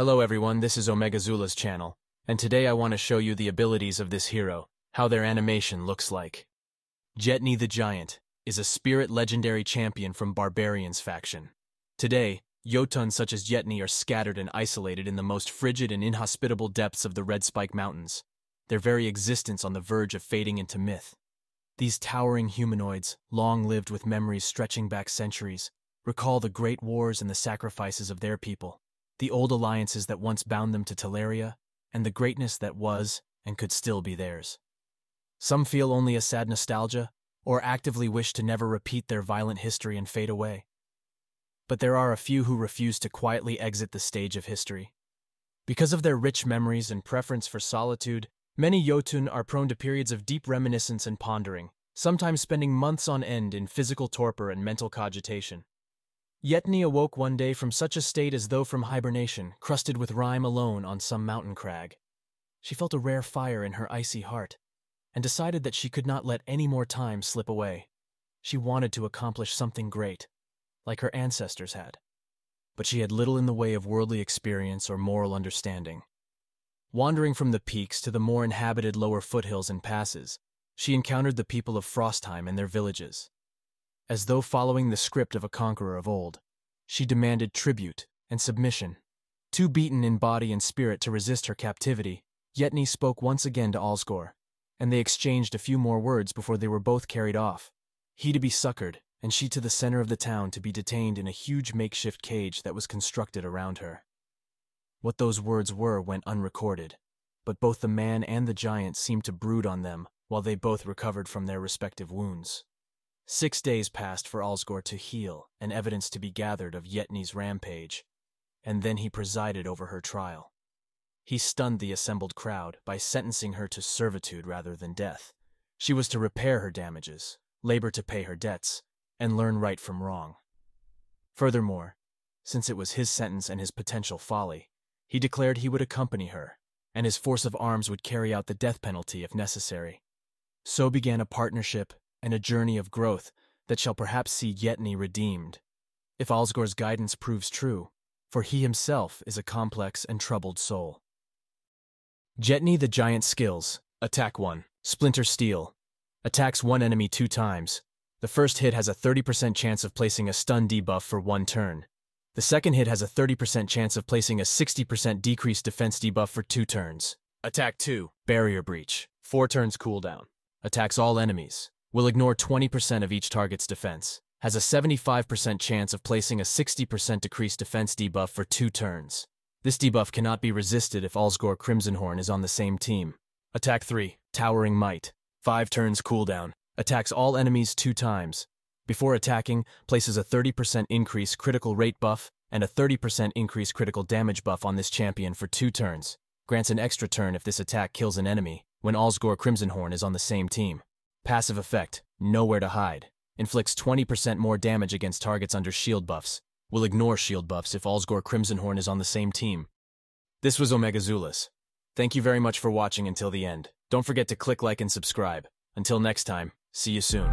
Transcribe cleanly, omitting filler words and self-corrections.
Hello everyone, this is Omega Zula's channel, and today I want to show you the abilities of this hero, how their animation looks like. Jetney the Giant is a spirit legendary champion from Barbarian's faction. Today, Jotun such as Jetney are scattered and isolated in the most frigid and inhospitable depths of the Red Spike Mountains, their very existence on the verge of fading into myth. These towering humanoids, long-lived with memories stretching back centuries, recall the great wars and the sacrifices of their people, the old alliances that once bound them to Teleria, and the greatness that was and could still be theirs. Some feel only a sad nostalgia, or actively wish to never repeat their violent history and fade away. But there are a few who refuse to quietly exit the stage of history. Because of their rich memories and preference for solitude, many Jotun are prone to periods of deep reminiscence and pondering, sometimes spending months on end in physical torpor and mental cogitation. Jetney awoke one day from such a state as though from hibernation, crusted with rime alone on some mountain crag. She felt a rare fire in her icy heart, and decided that she could not let any more time slip away. She wanted to accomplish something great, like her ancestors had. But she had little in the way of worldly experience or moral understanding. Wandering from the peaks to the more inhabited lower foothills and passes, she encountered the people of Frostheim and their villages. As though following the script of a conqueror of old, she demanded tribute and submission. Too beaten in body and spirit to resist her captivity, Jetney spoke once again to Alsgor, and they exchanged a few more words before they were both carried off, he to be succored, and she to the center of the town to be detained in a huge makeshift cage that was constructed around her. What those words were went unrecorded, but both the man and the giant seemed to brood on them while they both recovered from their respective wounds. 6 days passed for Alsgor to heal and evidence to be gathered of Jetney's rampage, and then he presided over her trial. He stunned the assembled crowd by sentencing her to servitude rather than death. She was to repair her damages, labor to pay her debts, and learn right from wrong. Furthermore, since it was his sentence and his potential folly, he declared he would accompany her, and his force of arms would carry out the death penalty if necessary. So began a partnership and a journey of growth that shall perhaps see Jetney redeemed, if Alsgor's guidance proves true, for he himself is a complex and troubled soul. Jetney the Giant skills. Attack 1. Splinter Steel. Attacks one enemy 2 times. The first hit has a 30% chance of placing a stun debuff for 1 turn. The second hit has a 30% chance of placing a 60% decreased defense debuff for 2 turns. Attack 2. Barrier Breach. 4 turns cooldown. Attacks all enemies. Will ignore 20% of each target's defense. Has a 75% chance of placing a 60% decreased defense debuff for 2 turns. This debuff cannot be resisted if Alsgor Crimsonhorn is on the same team. Attack 3. Towering Might. 5 turns cooldown. Attacks all enemies 2 times. Before attacking, places a 30% increase critical rate buff and a 30% increase critical damage buff on this champion for 2 turns. Grants an extra turn if this attack kills an enemy, when Alsgor Crimsonhorn is on the same team. Passive effect, Nowhere to Hide. Inflicts 20% more damage against targets under shield buffs. Will ignore shield buffs if Alsgor Crimsonhorn is on the same team. This was Omega Zulas. Thank you very much for watching until the end. Don't forget to click like and subscribe. Until next time, see you soon.